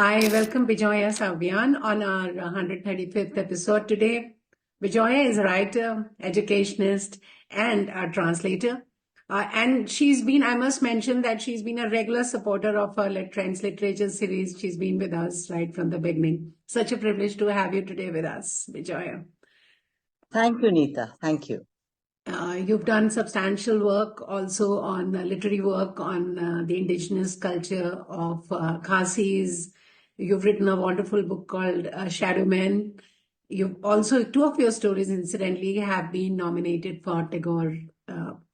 I welcome Bijoya Sawian on our 135th episode today. Bijoya is a writer, educationist, and a translator. And she's been, I must mention that she's been a regular supporter of our Trends Literature series. She's been with us right from the beginning. Such a privilege to have you today with us, Bijoya. Thank you, Neeta. Thank you. You've done substantial work also on literary work on the indigenous culture of Khasis. You've written a wonderful book called Shadow Men. You've also, two of your stories, incidentally, have been nominated for Tagore,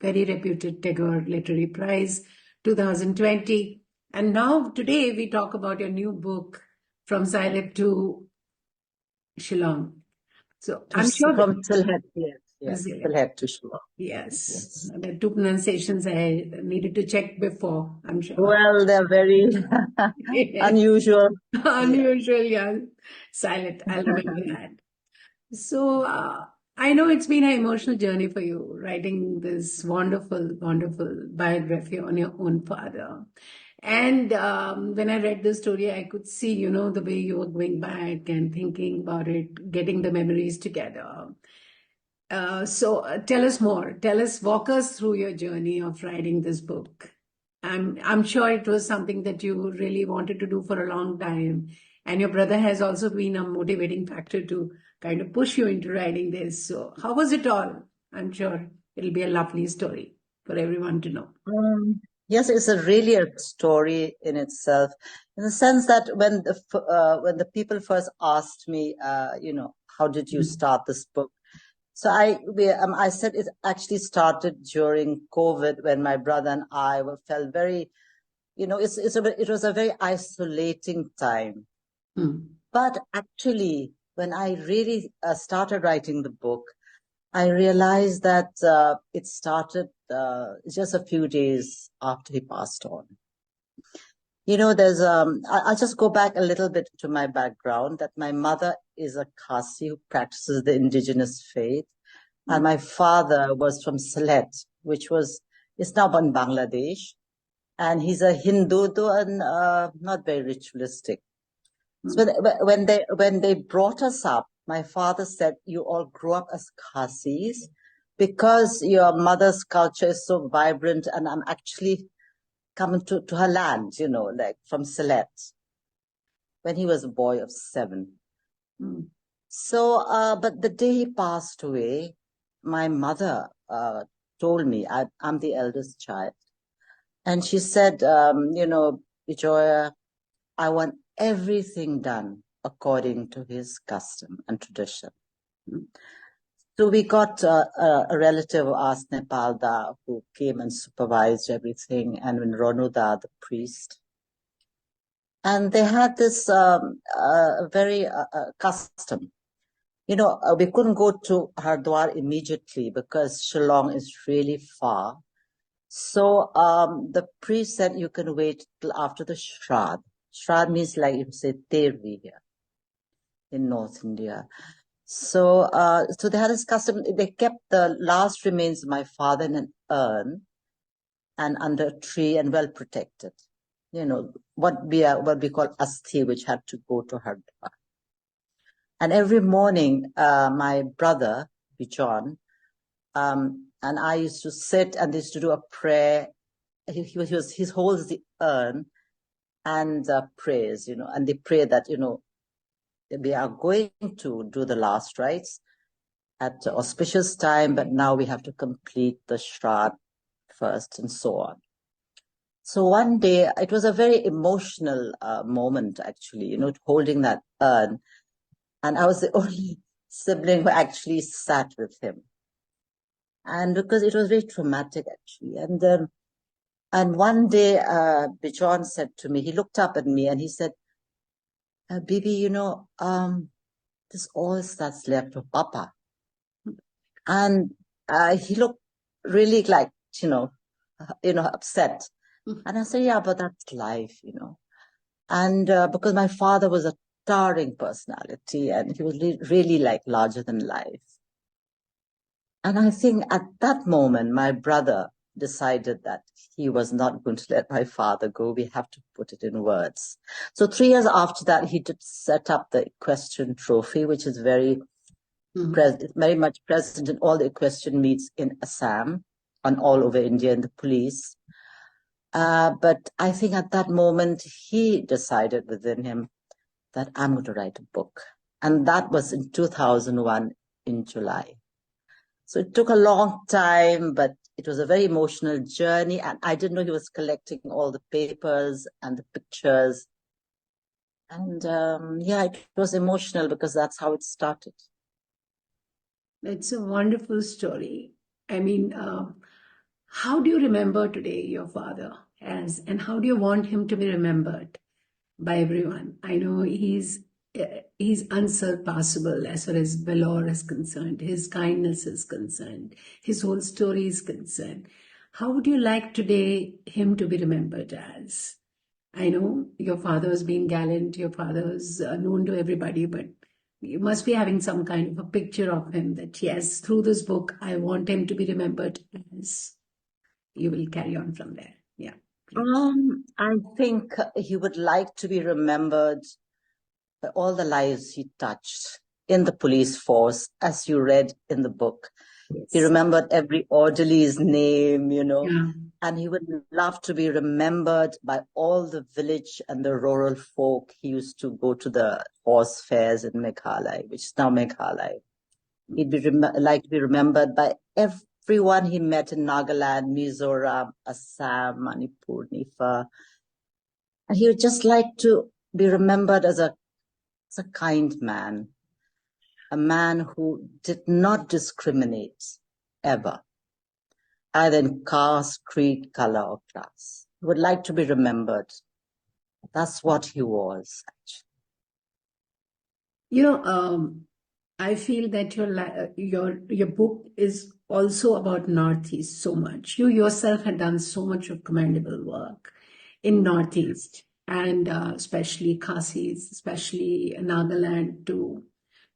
very reputed Tagore Literary Prize 2020. And now, today, we talk about your new book, From SYLHET to Shillong. So I'm sure From SYLHET, yes, SYLHET. SYLHET to Shillong. Yes, the two pronunciations I needed to check before, I'm sure. Well, they're very unusual. Unusual, yeah. Silent, I'll remember that. So, I know it's been an emotional journey for you, writing this wonderful, wonderful biography on your own father. And when I read the story, I could see, the way you were going back and thinking about it, getting the memories together. So tell us more. Walk us through your journey of writing this book. I'm sure it was something that you really wanted to do for a long time. And your brother has also been a motivating factor to kind of push you into writing this. So how was it all? I'm sure it'll be a lovely story for everyone to know. Yes, it's really a story in itself, in the sense that when the people first asked me, how did you start this book? So I said it actually started during COVID, when my brother and I felt very, it was a very isolating time. But actually, when I really started writing the book, I realized that it started just a few days after he passed on. There's I'll just go back a little bit to my background, that my mother is a Khasi who practices the indigenous faith. And my father was from Sylhet, which is now in Bangladesh. And he's a Hindu, though, and not very ritualistic. So when they brought us up, my father said, you all grew up as Khasis because your mother's culture is so vibrant, and I'm actually coming to her land, like from Sylhet, when he was a boy of 7. So, but the day he passed away, my mother told me, I'm the eldest child, and she said, Bijoya, I want everything done according to his custom and tradition. So we got a relative of ours, Nepal Da, who came and supervised everything, and when Ronuda, the priest. And they had this very custom. We couldn't go to Hardwar immediately because Shillong is really far. So the priest said, you can wait till after the Shraddh. Shraddh means, like you say, Tervi here in North India. So they had this custom. They kept the last remains of my father in an urn and under a tree and well protected. What we call asthi, which had to go to Hardwar. And every morning, my brother, Bijon, and I used to sit and used to do a prayer. He holds the urn and prays, and they pray that, we are going to do the last rites at auspicious time, but now we have to complete the Shraddh first, and so on. So one day, it was a very emotional moment, actually, holding that urn. And I was the only sibling who actually sat with him. And because it was very traumatic, actually. And one day, Bijon said to me, he looked up at me and he said, Bibi, this all that's left of Papa. And he looked really like, upset. And I said, yeah, but that's life, And because my father was a towering personality, and he was really like larger than life. And I think at that moment, my brother, decided that he was not going to let my father go. We have to put it in words. So 3 years after that, he did set up the equestrian trophy, which is very much present in all the equestrian meets in Assam and all over India in the police. But I think at that moment, he decided within him that I'm going to write a book. And that was in 2001 in July. So it took a long time, but it was a very emotional journey. And I didn't know he was collecting all the papers and the pictures. And it was emotional because that's how it started. It's a wonderful story. I mean, how do you remember today your father as, and how do you want him to be remembered by everyone? I know he's unsurpassable as far as valor is concerned, his kindness is concerned, his whole story is concerned. How would you like today him to be remembered as? I know your father's been gallant, your father's known to everybody, but you must be having some kind of a picture of him that, yes, through this book, I want him to be remembered as. You will carry on from there. Yeah. I think he would like to be remembered by all the lives he touched in the police force, as you read in the book. Yes. He remembered every orderly's name, and he would love to be remembered by all the village and the rural folk. He used to go to the horse fairs in Meghalaya, which is now Meghalaya. He'd be like to be remembered by everyone he met in Nagaland, Mizoram, Assam, Manipur, Nifa. And he would just like to be remembered as a kind man, a man who did not discriminate ever, either in caste, creed, color, or class. He would like to be remembered. That's what he was, actually. I feel that your book is also about Northeast so much. You yourself had done so much of commendable work in Northeast, and especially Khasis, especially Nagaland too.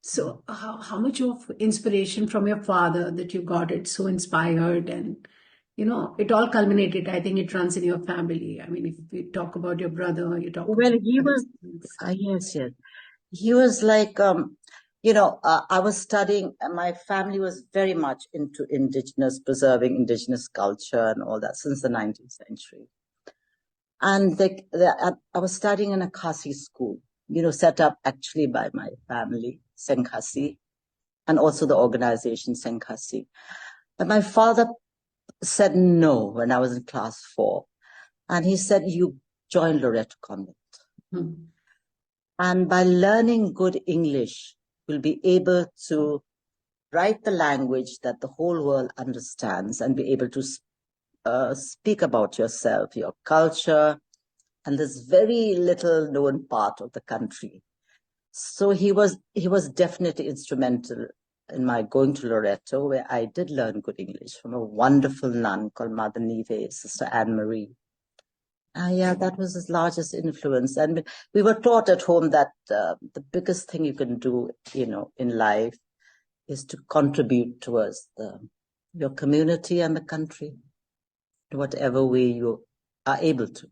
So how much of inspiration from your father that you got it so inspired, and it all culminated. I think it runs in your family. I mean, if you talk about your brother, you talk well, about he was yes. He was like I was studying, and my family was very much into preserving indigenous culture and all that since the 19th century. And I was studying in a Khasi school, set up actually by my family, Senkhasi, and also the organization Senkhasi. But my father said no when I was in class 4. And he said, you join Loreto Convent. And by learning good English, you'll be able to write the language that the whole world understands and be able to speak about yourself, your culture, and this very little known part of the country. So he was definitely instrumental in my going to Loreto, where I did learn good English from a wonderful nun called Mother Neve, Sister Anne-Marie. That was his largest influence. And we were taught at home that the biggest thing you can do, in life is to contribute towards your community and the country in whatever way you are able to.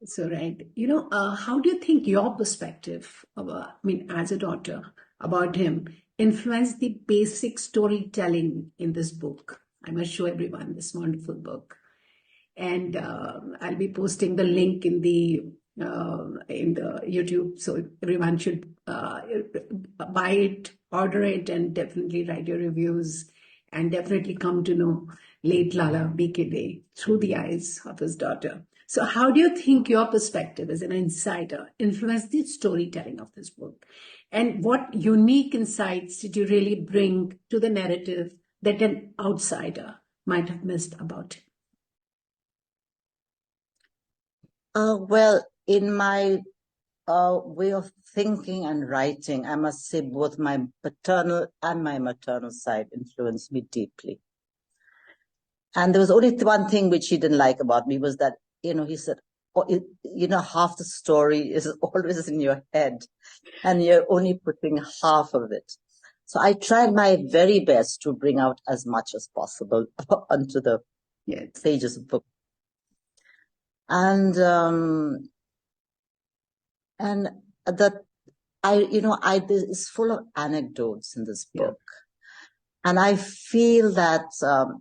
So, right. How do you think your perspective, as a daughter, about him influenced the basic storytelling in this book? I must show everyone this wonderful book. And I'll be posting the link in the YouTube, so everyone should buy it, order it, and definitely write your reviews, and definitely come to know late Lala Dey through the eyes of his daughter. So how do you think your perspective as an insider influenced the storytelling of this book? And what unique insights did you really bring to the narrative that an outsider might have missed about it? Well, in my way of thinking and writing, I must say both my paternal and my maternal side influenced me deeply. And there was only one thing which he didn't like about me, was that, he said, half the story is always in your head and you're only putting half of it. So I tried my very best to bring out as much as possible onto the Yes. pages of book. And that this is full of anecdotes in this Yeah. book. And I feel that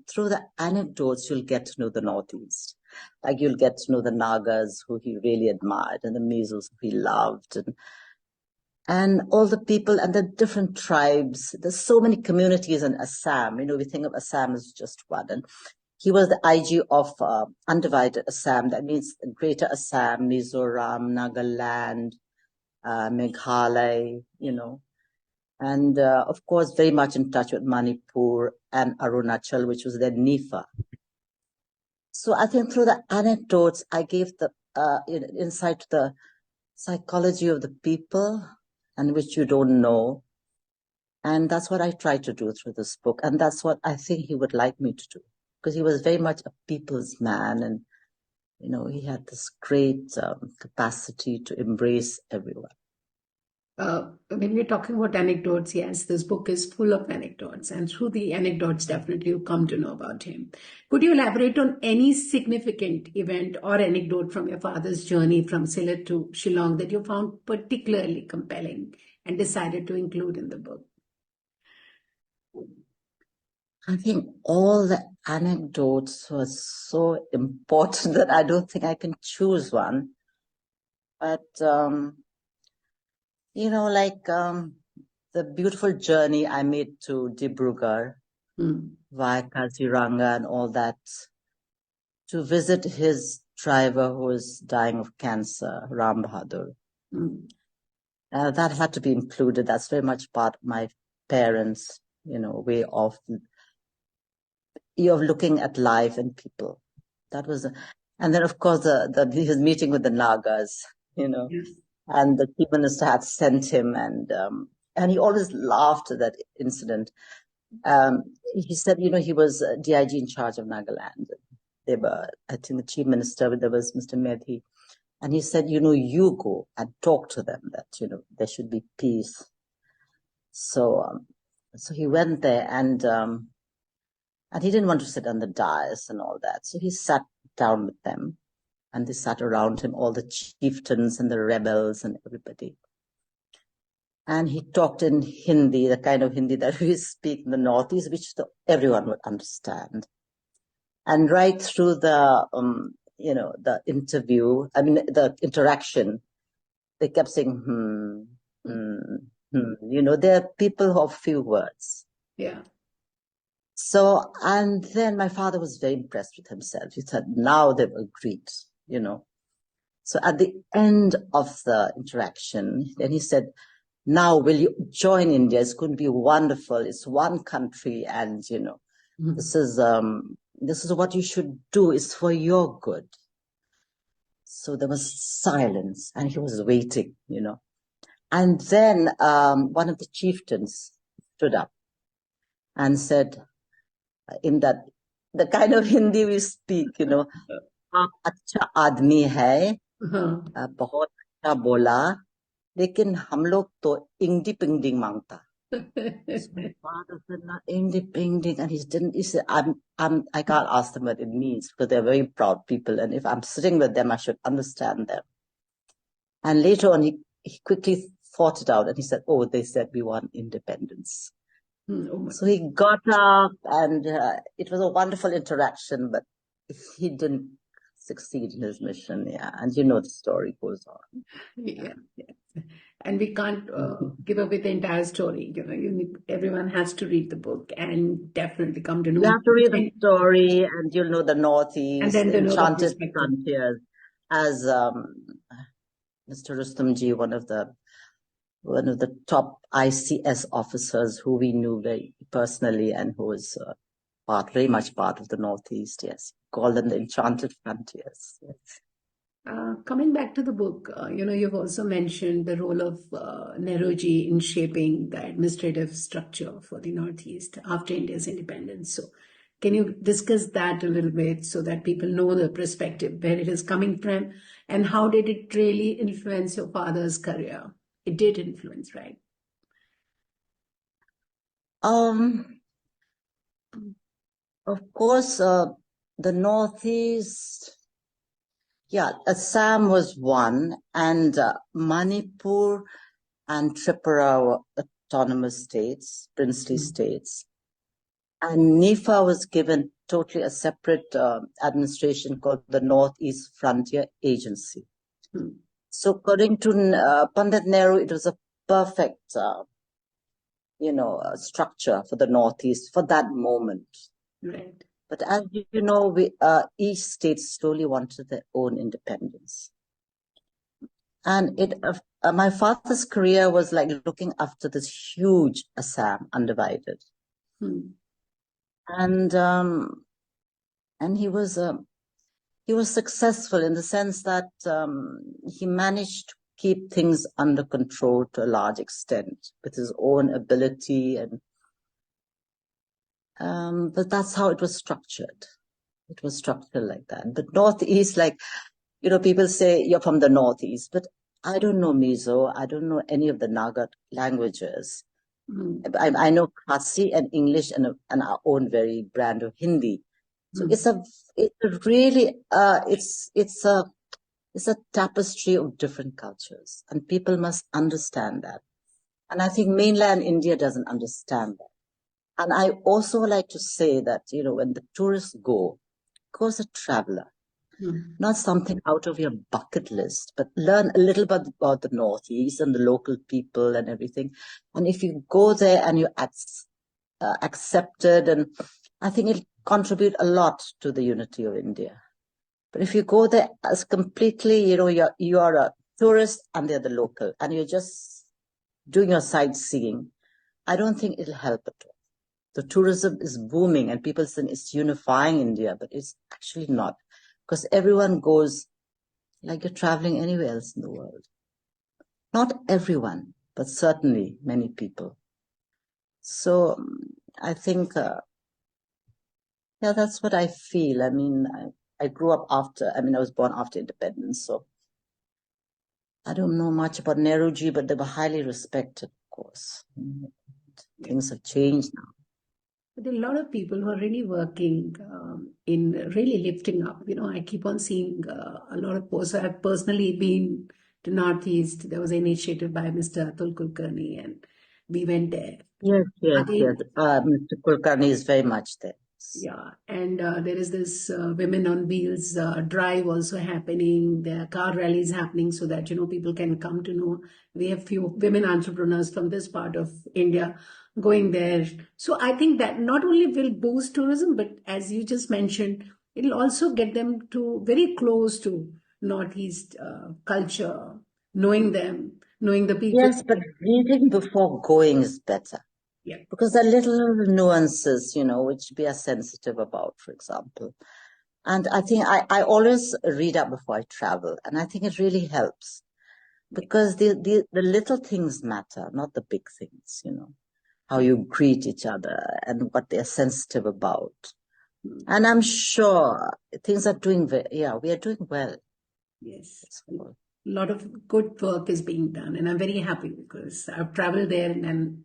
through the anecdotes, you'll get to know the Northeast. Like you'll get to know the Nagas who he really admired and the Mizos who he loved and all the people and the different tribes. There's so many communities in Assam. We think of Assam as just one. And he was the IG of undivided Assam. That means Greater Assam, Mizoram, Nagaland, Meghalaya, and of course, very much in touch with Manipur and Arunachal, which was then Nifa. So I think through the anecdotes, I gave the insight to the psychology of the people and which you don't know. And that's what I tried to do through this book. And that's what I think he would like me to do, because he was very much a people's man. And, he had this great capacity to embrace everyone. When we're talking about anecdotes, yes, this book is full of anecdotes, and through the anecdotes, definitely you come to know about him. Could you elaborate on any significant event or anecdote from your father's journey from Sylhet to Shillong that you found particularly compelling and decided to include in the book? I think all the anecdotes were so important that I don't think I can choose one. But, the beautiful journey I made to Dibrugarh via Kaziranga and all that, to visit his driver who was dying of cancer, Ram Bahadur. That had to be included. That's very much part of my parents' way of looking at life and people. That was, and then of course his meeting with the Nagas, Yes. and the chief minister had sent him, and he always laughed at that incident. He said, he was DIG in charge of Nagaland. They were, I think, the chief minister. There was Mr. Medhi, and he said, you go and talk to them that there should be peace. So he went there, and he didn't want to sit on the dais and all that. So he sat down with them, and they sat around him, all the chieftains and the rebels and everybody. And he talked in Hindi, the kind of Hindi that we speak in the Northeast, which everyone would understand. And right through the, the interview, the interaction, they kept saying, they're people who have few words. Yeah. So, and then my father was very impressed with himself. He said, now they've agreed, So at the end of the interaction, then he said, now will you join India? It's going to be wonderful. It's one country, and, this is what you should do. It's for your good. So there was silence, and he was waiting, And then one of the chieftains stood up and said, in that the kind of Hindi we speak, "Aap अच्छा आदमी है, बहुत अच्छा बोला, लेकिन हम लोग तो इंगडी पिंगडी मांगता." So my father said, "Not इंगडी पिंगडी," and he said, I can't ask them what it means, because they're very proud people, and if I'm sitting with them, I should understand them. And later on, he quickly thought it out, and he said, "Oh, they said we want independence." So he got up, and it was a wonderful interaction, but he didn't succeed in his mission. Yeah, and the story goes on. Yeah. And we can't give away the entire story. Everyone has to read the book and definitely come to know. You have to read the story, and you'll know the Northeast, and then enchanted frontiers, as Mr. Rustamji, one of the top ICS officers who we knew very personally, and who was very much part of the Northeast. Yes, called them the enchanted frontiers. Yes. Coming back to the book, you've also mentioned the role of Nehruji in shaping the administrative structure for the Northeast after India's independence. So, can you discuss that a little bit so that people know the perspective, where it is coming from, and how did it really influence your father's career? It did influence, right? Of course, the Northeast, yeah, Assam was one, and Manipur and Tripura were autonomous states, princely states. And NIFA was given totally a separate administration called the Northeast Frontier Agency. So according to Pandit Nehru, it was a perfect, structure for the Northeast for that moment. Right. But as you know, each state slowly wanted their own independence. And my father's career was like looking after this huge Assam, undivided. And he was successful in the sense that he managed to keep things under control to a large extent with his own ability, and but that's how it was structured. It was structured like that. But Northeast, like, people say you're from the Northeast, but I don't know Mizo. I don't know any of the Naga languages. I know Khasi and English and our own very brand of Hindi. So it's a tapestry of different cultures, and people must understand that. And I think mainland India doesn't understand that. And I also like to say that, when the tourists go as a traveler, not something out of your bucket list, but learn a little bit about the Northeast and the local people and everything. And if you go there and you're accepted, and I think it'll contribute a lot to the unity of India. But if you go there as completely, you are a tourist and they're the local, and you're just doing your sightseeing, I don't think it'll help at all. The tourism is booming and people think it's unifying India, but it's actually not, because everyone goes like you're traveling anywhere else in the world. Not everyone, but certainly many people. So I think, that's what I feel. I mean, I grew up I was born after independence, so I don't know much about Nehruji, but they were highly respected, of course. Things have changed now. But there are a lot of people who are really working in really lifting up. I keep on seeing a lot of posts. I've personally been to Northeast. There was an initiative by Mr. Atul Kulkarni, and we went there. Yes. Mr. Kulkarni is very much there. Yeah, and there is this Women on Wheels drive also happening. There are car rallies happening so that, people can come to know. We have few women entrepreneurs from this part of India going there. So I think that not only will boost tourism, but as you just mentioned, it'll also get them to very close to Northeast culture, knowing them, knowing the people. Yes, but reading before going is better. Yeah. Because there are little nuances, which we are sensitive about, for example. And I think I always read up before I travel, and I think it really helps, because the little things matter, not the big things, how you greet each other and what they're sensitive about. And I'm sure things are doing we are doing well. Yes. A lot of good work is being done, and I'm very happy because I've traveled there and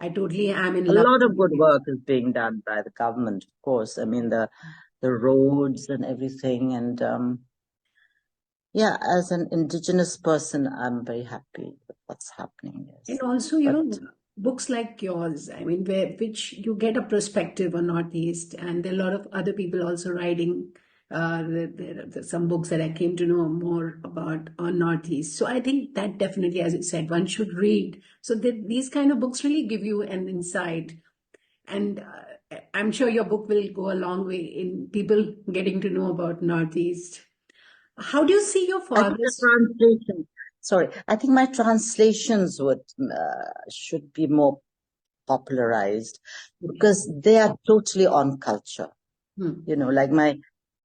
I totally am in love. A lot of good work is being done by the government, of course. I mean, the roads and everything. And as an indigenous person, I'm very happy with what's happening. Yes. And also, books like yours, I mean, which you get a perspective on Northeast, and there are a lot of other people also writing. There are some books that I came to know more about on Northeast. So I think that definitely, as you said, one should read. So these kind of books really give you an insight. And I'm sure your book will go a long way in people getting to know about Northeast. How do you see your father's translation? Sorry, I think my translations should be more popularized, because they are totally on culture. Like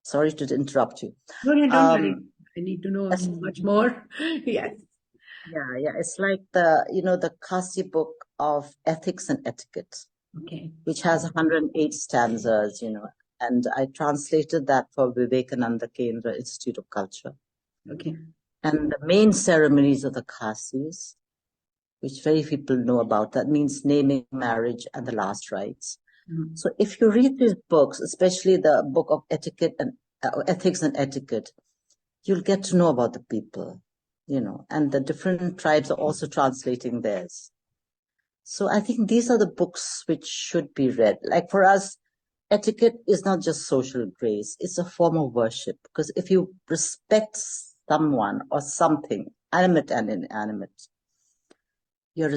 sorry to interrupt you. No, don't worry. I need to know much more. Yes. Yeah. It's like the Khasi book of ethics and etiquette, which has 108 stanzas, and I translated that for Vivekananda Kendra Institute of Culture. Okay. And the main ceremonies of the Khasis, which very few people know about, that means naming, marriage, and the last rites, So if you read these books, especially the book of etiquette and ethics and etiquette, you'll get to know about the people, and the different tribes are also translating theirs. So I think these are the books which should be read. Like for us, etiquette is not just social grace, it's a form of worship. Because if you respect someone or something, animate and inanimate, you're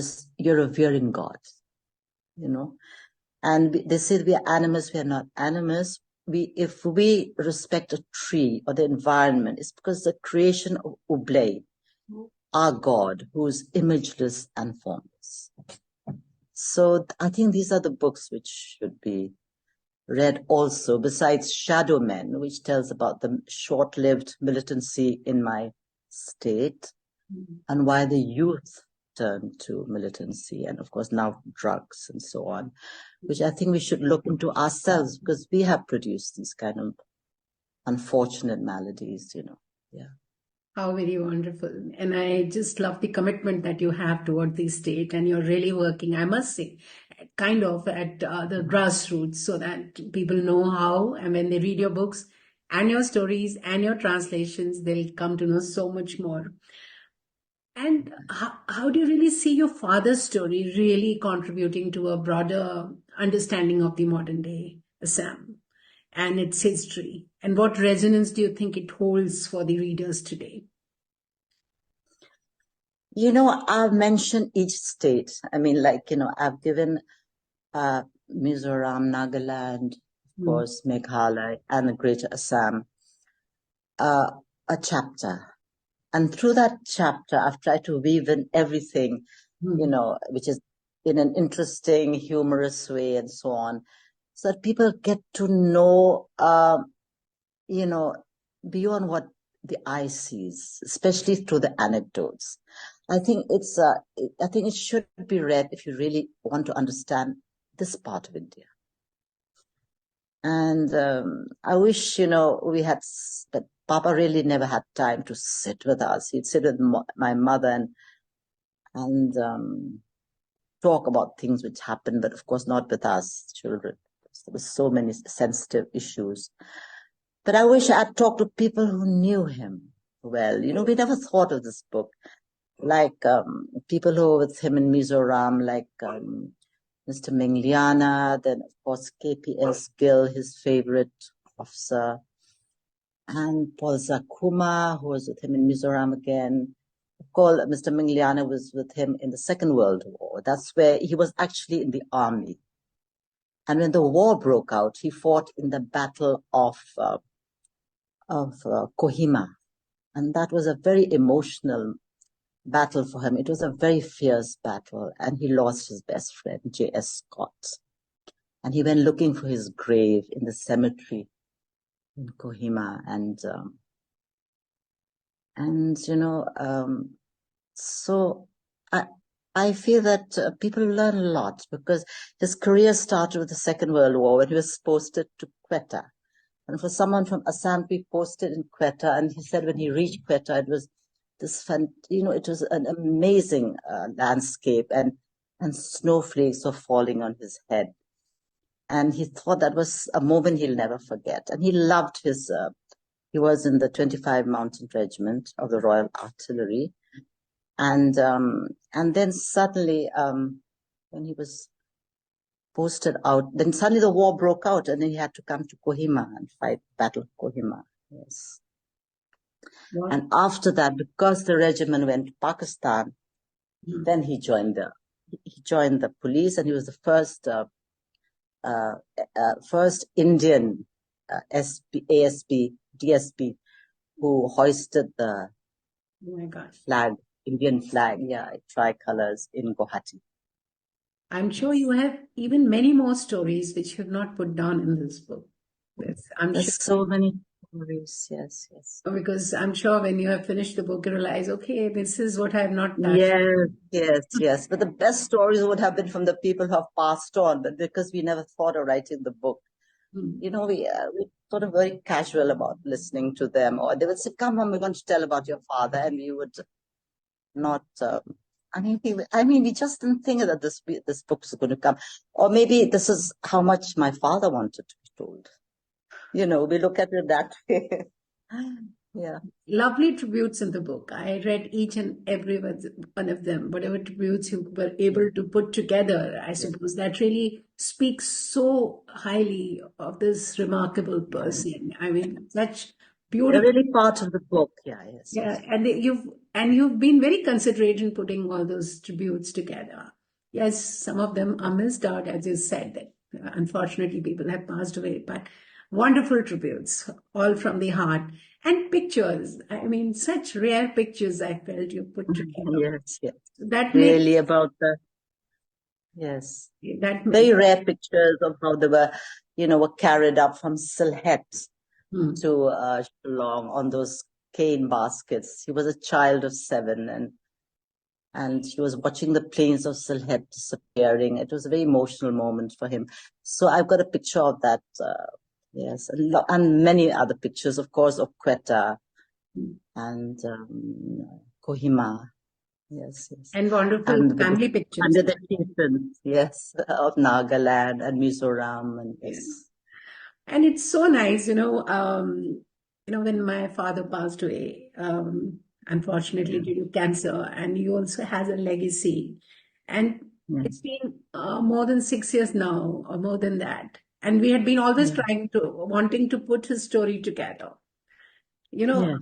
revering God, And they say we are animals, we are not animals. If we respect a tree or the environment, it's because the creation of Ublay, our God, who is imageless and formless. So I think these are the books which should be read also, besides Shadow Men, which tells about the short-lived militancy in my state and why the youth turned to militancy and, of course, now drugs and so on, which I think we should look into ourselves because we have produced these kind of unfortunate maladies, Yeah. How very wonderful. And I just love the commitment that you have toward the state, and you're really working, I must say, kind of at the grassroots so that people know how, and when they read your books and your stories and your translations, they'll come to know so much more. And how do you really see your father's story really contributing to a broader understanding of the modern day Assam and its history? And what resonance do you think it holds for the readers today? I've mentioned each state. I mean, I've given Mizoram, Nagaland, of course, Meghalaya, and the Greater Assam a chapter. And through that chapter, I've tried to weave in everything, which is in an interesting, humorous way and so on, so that people get to know, beyond what the eye sees, especially through the anecdotes. I think it should be read if you really want to understand this part of India. And I wish, we had, but Papa really never had time to sit with us. He'd sit with my mother and talk about things which happened, but of course not with us children. There were so many sensitive issues. But I wish I'd talked to people who knew him well. We never thought of this book. Like people who were with him in Mizoram, like Mr. Mingliana, then of course KPS Gill, his favorite officer, and Paul Zakuma, who was with him in Mizoram again. Of course, Mr. Mingliana was with him in the Second World War. That's where he was actually in the army. And when the war broke out, he fought in the Battle of Kohima. And that was a very emotional battle for him. It was a very fierce battle, and he lost his best friend, J.S. Scott. And he went looking for his grave in the cemetery in Kohima. So I feel that people learn a lot because his career started with the Second World War when he was posted to Quetta. And for someone from Assam to be posted in Quetta, and he said when he reached Quetta, it was this it was an amazing landscape and snowflakes were falling on his head. And he thought that was a moment he'll never forget. And he loved he was in the 25 Mountain Regiment of the Royal Artillery. And then suddenly, when he was posted out, then suddenly the war broke out and then he had to come to Kohima and fight Battle of Kohima. Yes. Wow. And after that, because the regiment went to Pakistan, then he joined the police, and he was the first Indian ASP, DSP, who hoisted the Indian flag, tricolors in Guwahati. I'm sure you have even many more stories which you have not put down in this book. There's so many stories, yes. Because I'm sure when you have finished the book, you realize, okay, this is what I have not touched. Yes. But the best stories would have been from the people who have passed on, but because we never thought of writing the book, we sort of very casual about listening to them, or they would say, "Come on, we're going to tell about your father," and we would not we just didn't think that this book was going to come, or maybe this is how much my father wanted to be told. We look at it that way. Yeah. Lovely tributes in the book. I read each and every one of them, whatever tributes you were able to put together. I Yeah. suppose that really speaks so highly of this remarkable person. I mean, such They're beautiful. really part of the book. Yeah, yes, Yeah, yes. and you've been very considerate in putting all those tributes together. Yes, some of them are missed out, as you said, that unfortunately people have passed away, but wonderful tributes, all from the heart. And pictures. I mean, such rare pictures I felt you put together. Yes, yes. That makes Really about yes. that Very rare pictures of how they were carried up from Sylhet hmm, to Shillong on those cane baskets. He was a child of 7, and he was watching the plains of Sylhet disappearing. It was a very emotional moment for him. So I've got a picture of that. Yes, and many other pictures, of course, of Quetta and Kohima. Yes, yes. and wonderful And with the family pictures. under the chieftains, yes, of Nagaland and Mizoram, and Yeah. yes. And it's so nice, when my father passed away, unfortunately Yeah, due to cancer, and he also has a legacy. And yeah, it's been more than 6 years now, or more than that. And we had been always yeah, wanting to put his story together. You know, yeah.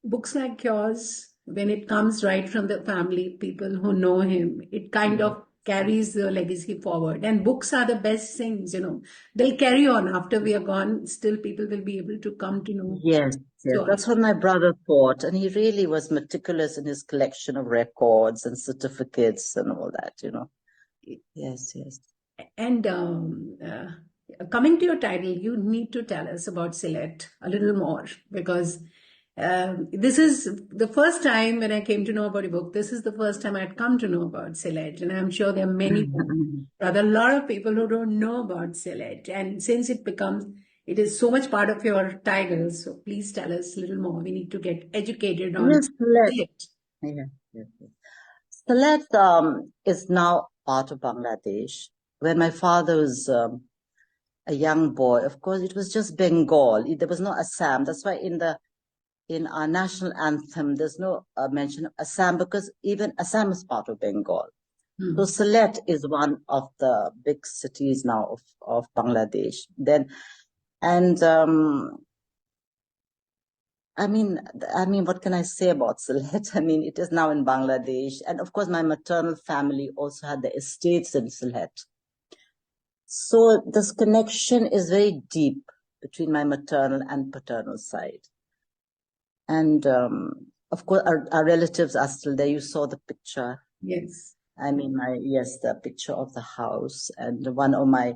books like yours, when it comes right from the family, people who know him, it kind Yeah. of carries the legacy forward. And books are the best things, they'll carry on after we are gone. Still, people will be able to come to know Yes, yes. story. That's what my brother thought. And he really was meticulous in his collection of records and certificates and all that. Yes, yes. And coming to your title, you need to tell us about Sylhet a little more because this is the first time when I came to know about your book. This is the first time I'd come to know about Sylhet, and I'm sure there are many, rather a lot of people who don't know about Sylhet. And since it is so much part of your title, so please tell us a little more. We need to get educated on Yes, Sylhet. Sylhet. Yeah, yes, yes. Sylhet is now part of Bangladesh. When my father was a young boy, of course, it was just Bengal. There was no Assam. That's why in our national anthem, there's no mention of Assam, because even Assam is part of Bengal. So Hmm. Sylhet is one of the big cities now of Bangladesh. What can I say about Sylhet? It is now in Bangladesh. And of course, my maternal family also had the estates in Sylhet. So this connection is very deep between my maternal and paternal side. And of course, our relatives are still there. You saw the picture. Yes. The picture of the house. And one of my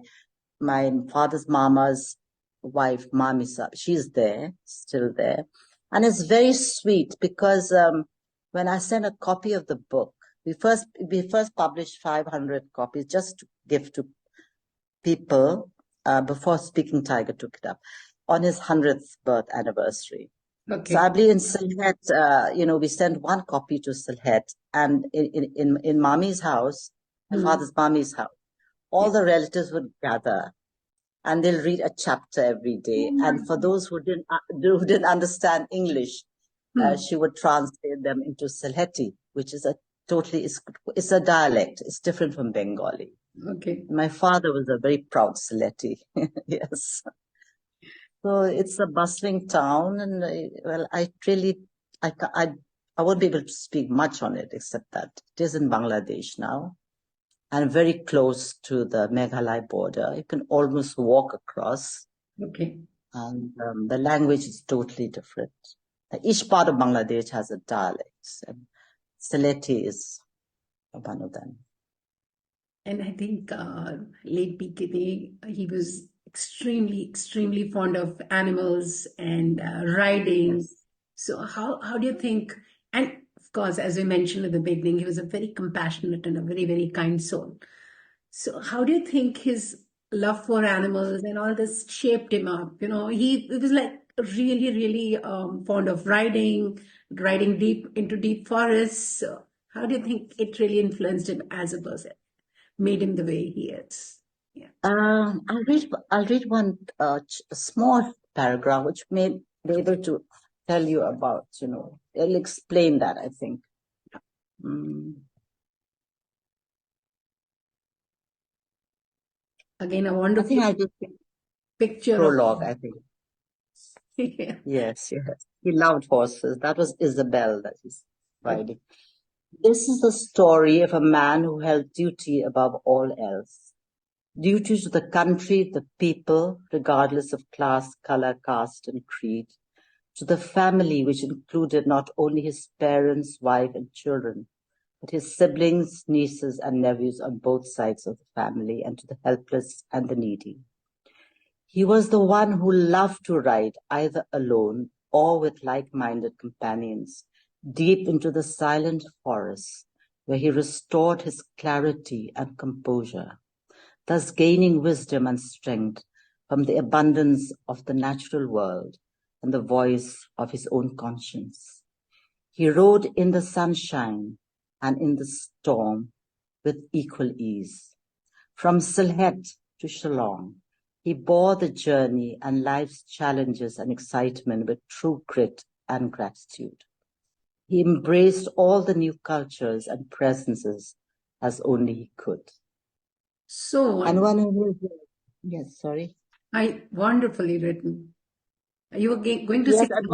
father's mama's wife, Mamisa, she's there, still there. And it's very sweet because when I sent a copy of the book, we first published 500 copies just to give to people before Speaking Tiger took it up on his 100th birth anniversary. So I Okay. believe in Sylhet, we sent one copy to Sylhet, and in Mami's house, my Hmm. father's Mami's house, all the relatives would gather and they'll read a chapter every day. And for those who didn't understand English, Hmm. she would translate them into Sylheti, which is it's a dialect. It's different from Bengali. Okay. My father was a very proud Sylheti. Yes. So it's a bustling town, and I won't be able to speak much on it except that it is in Bangladesh now and very close to the Meghalaya border. You can almost walk across, Okay. and the language is totally different. Each part of Bangladesh has a dialect, and Sylheti is one of them. And I think late PKT, he was extremely, extremely fond of animals and riding. Yes. So how do you think? And of course, as we mentioned at the beginning, he was a very compassionate and a very, very kind soul. So how do you think his love for animals and all this shaped him up? He was like really, really fond of riding deep into deep forests. How do you think it really influenced him as a person, made him the way he is? Yeah. I'll read one small paragraph which may be able to tell you about, it'll explain that, I think. Again, a I wonderful think I'll just picture prologue, of I think. yeah. Yes. He loved horses. That was Isabel that he's riding. This is the story of a man who held duty above all else. Duty to the country, the people, regardless of class, color, caste, and creed. To the family, which included not only his parents, wife, and children, but his siblings, nieces, and nephews on both sides of the family, and to the helpless and the needy. He was the one who loved to ride either alone or with like-minded companions, deep into the silent forests, where he restored his clarity and composure, thus gaining wisdom and strength from the abundance of the natural world and the voice of his own conscience. He rode in the sunshine and in the storm with equal ease. From Sylhet to Shillong, he bore the journey and life's challenges and excitement with true grit and gratitude. He embraced all the new cultures and presences as only he could. So And one of his, yes, sorry. Wonderfully written. You were going to say Yes, and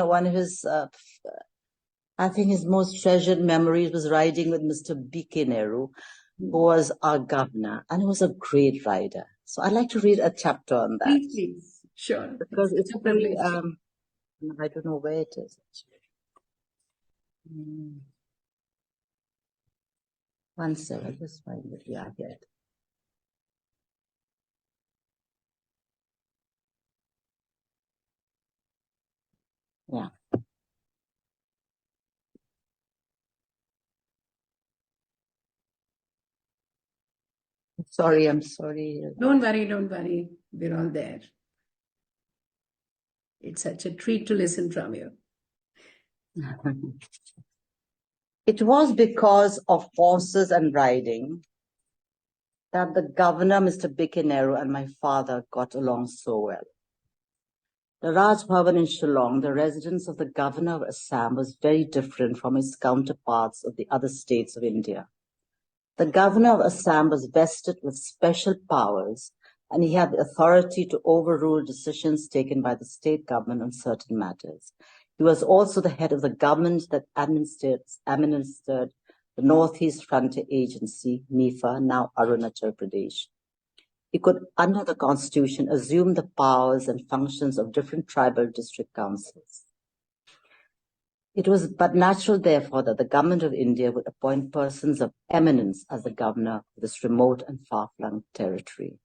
one of his, I think his most treasured memories was riding with Mr. B.K. Nehru, who was our governor, and he was a great rider. So I'd like to read a chapter on that. Please. Sure. Because it's a privilege. I don't know where it is. One second, I'll just find it. Yeah, here. Yeah. I'm sorry. Don't worry. We're all there. It's such a treat to listen from you. It was because of horses and riding that the governor, Mr. B.K. Nehru, and my father got along so well. The Raj Bhavan in Shillong, the residence of the governor of Assam, was very different from his counterparts of the other states of India. The governor of Assam was vested with special powers, and he had the authority to overrule decisions taken by the state government on certain matters. He was also the head of the government that administered the Northeast Frontier Agency, NIFA, now Arunachal Pradesh. He could, under the constitution, assume the powers and functions of different tribal district councils. It was but natural, therefore, that the government of India would appoint persons of eminence as the governor of this remote and far-flung territory.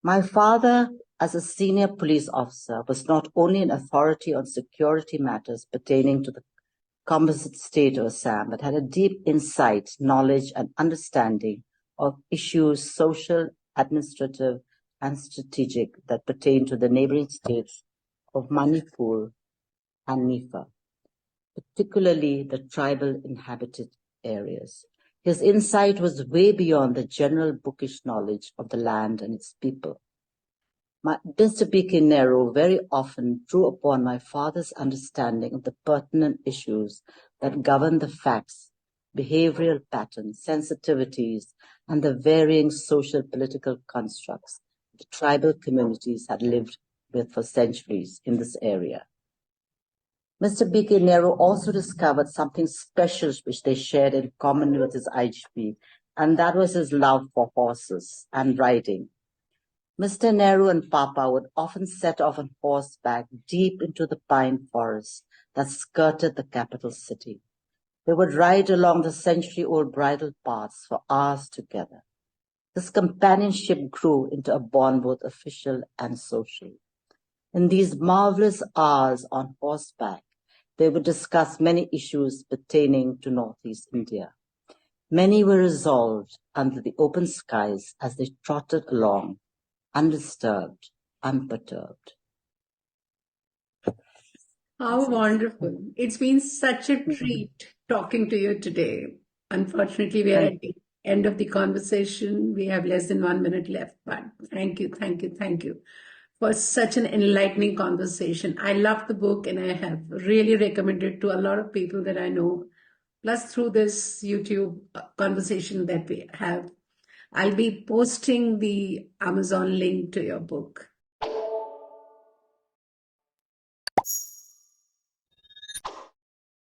My father, as a senior police officer, was not only an authority on security matters pertaining to the composite state of Assam, but had a deep insight, knowledge, and understanding of issues social, administrative, and strategic that pertain to the neighboring states of Manipur and Nifa, particularly the tribal inhabited areas. His insight was way beyond the general bookish knowledge of the land and its people. Mr. B.K. Nehru very often drew upon my father's understanding of the pertinent issues that govern the facts, behavioral patterns, sensitivities, and the varying social political constructs the tribal communities had lived with for centuries in this area. Mr. B.K. Nehru also discovered something special which they shared in common with his IGP, and that was his love for horses and riding. Mr. Nehru and Papa would often set off on horseback deep into the pine forests that skirted the capital city. They would ride along the century-old bridle paths for hours together. This companionship grew into a bond both official and social. In these marvelous hours on horseback, they would discuss many issues pertaining to Northeast India. Many were resolved under the open skies as they trotted along, undisturbed, unperturbed. How wonderful. It's been such a treat talking to you today. Unfortunately, we are Thank at the end of the conversation. We have less than 1 minute left, but thank you, thank you, thank you for such an enlightening conversation. I love the book and I have really recommended to a lot of people that I know. Plus, through this YouTube conversation that we have, I'll be posting the Amazon link to your book.